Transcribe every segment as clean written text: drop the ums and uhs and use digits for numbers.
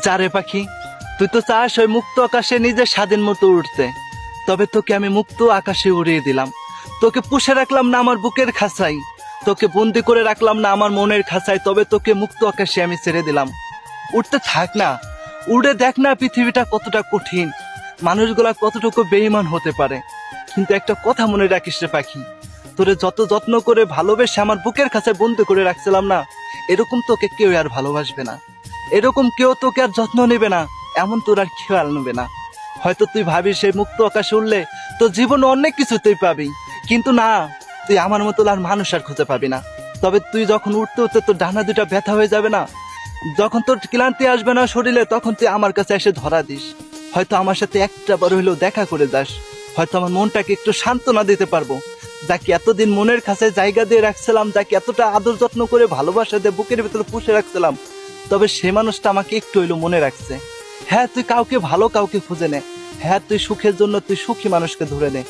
যারে পাখি, তুই তো চাস ওই মুক্ত আকাশে নিজের স্বাধীন মতো উঠতে, তবে তোকে আমি মুক্ত আকাশে উড়িয়ে দিলাম। তোকে পুষে রাখলাম না আমার বুকের খাঁচাই, তোকে বন্দি করে রাখলাম না আমার মনের খাঁচায়, তবে তোকে মুক্ত আকাশে আমি ছেড়ে দিলাম। উঠতে থাক না, উড়ে দেখ না পৃথিবীটা কতটা কঠিন, মানুষগুলা কতটুকু বেঈমান হতে পারে। কিন্তু একটা কথা মনে রাখিস রে পাখি, তোরে যত যত্ন করে ভালোবেসে আমার বুকের খাঁচায় বন্দি করে রাখছিলাম না, এরকম তোকে কেউ আর ভালোবাসবে না, এরকম কেউ তোকে আর যত্ন নেবে না, এমন তোর আর খেয়াল নেবে না। হয়তো তুই ভাবিস সেই মুক্ত আকাশে উঠলে তোর জীবনে অনেক কিছু তুই পাবি, কিন্তু না, তুই আমার মতো আর মানুষ আর খুঁজে পাবি না। তবে তুই যখন উঠতে উঠতে তোর ডানা দুটা ব্যথা হয়ে যাবে না, যখন তোর ক্লান্তি আসবে না শরীরে, তখন তুই আমার কাছে এসে ধরা দিস। হয়তো আমার সাথে একটা বার হইলেও দেখা করে যাস, হয়তো আমার মনটাকে একটু সান্ত্বনা দিতে পারবো। যাকে এতদিন মনের কাছে জায়গা দিয়ে রাখছিলাম, যাকে এতটা আদর যত্ন করে ভালোবাসা দিয়ে বুকের ভিতরে পুষে রাখছিলাম, তবে সে মানুষটা আমাকে একটু হইলেও মনে রাখছে। হ্যাঁ, তুই কাউকে ভালো কাউকে খুঁজে নে, হ্যাঁ তুই সুখের জন্য তুই সুখী মানুষকে ধরে নে,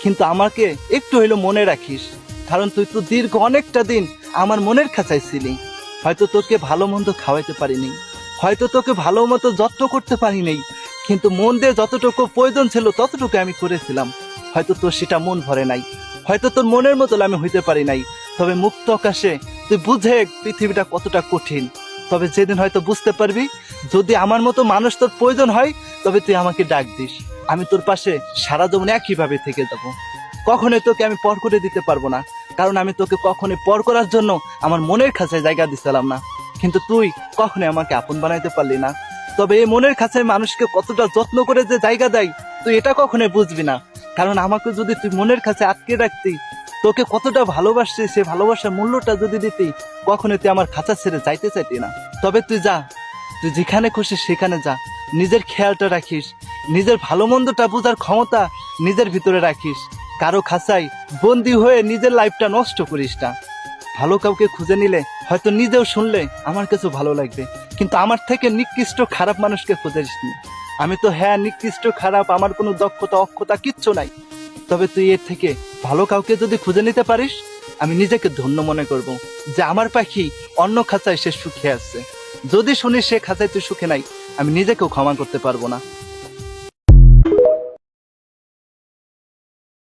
কিন্তু আমাকে একটু হইলেও মনে রাখিস, কারণ তুই তো দীর্ঘ অনেকটা দিন আমার মনের খাঁচায় ছিলি। হয়তো তোকে ভালো মন্দ খাওয়াইতে পারিনি, হয়তো তোকে ভালো মতো যত্ন করতে পারিনি, কিন্তু মন দিয়ে যতটুকু প্রয়োজন ছিল ততটুকু আমি করেছিলাম। হয়তো তোর সেটা মন ভরে নাই, হয়তো তোর মনের মতো আমি হইতে পারি নাই, তবে মুক্ত আকাশে তুই বুঝে পৃথিবীটা কতটা কঠিন। তবে যেদিন হয়তো বুঝতে পারবি, যদি আমার মতো মানুষ তোর প্রয়োজন হয়, তবে তুই আমাকে ডাক দিস, আমি তোর পাশে সারা জীবন একইভাবে থেকে যাব। কখনোই তোকে আমি পর করে দিতে পারবো না, কারণ আমি তোকে কখনোই পর করার জন্য আমার মনের খাঁচায় জায়গা দিছিলাম না, কিন্তু তুই কখনোই আমাকে আপন বানাইতে পারলি না। তবে এই মনের খাঁচায় মানুষকে কতটা যত্ন করে যে জায়গা দেয়, তুই এটা কখনোই বুঝবি না, কারণ আমাকে যদি তুই মনের কাছে আটকে রাখতি, তোকে কতটা ভালোবাসছি সে ভালোবাসার মূল্যটা যদি দিতি, কখনোই তুই আমার খাঁচা ছেড়ে যাইতে চাইতি না। তবে তুই যা, তুই যেখানে খুশি সেখানে যা, নিজের খেয়ালটা রাখিস, নিজের ভালো মন্দটা বোঝার ক্ষমতা নিজের ভিতরে রাখিস, কারো খাঁচায় বন্দি হয়ে নিজের লাইফটা নষ্ট করিস না। ভালো কাউকে খুঁজে নিলে হয়তো নিজেও শুনলে আমার কাছে ভালো লাগবে, কিন্তু আমার থেকে নিকৃষ্ট খারাপ মানুষকে খুঁজিস নি। আমি তো হ্যাঁ নিকৃষ্ট খারাপ, আমার কোনো দক্ষতা অক্ষতা কিচ্ছু নাই, তবে তুই এর থেকে ভালো কাউকে যদি খুঁজে নিতে পারিস, আমি নিজেকে ধন্য মনে করব যে আমার পাখি অন্য খাঁচায় সে সুখে আছে। যদি শুনিস সে খাঁচায় তুই সুখে নাই, আমি নিজেকেও ক্ষমা করতে পারবো না।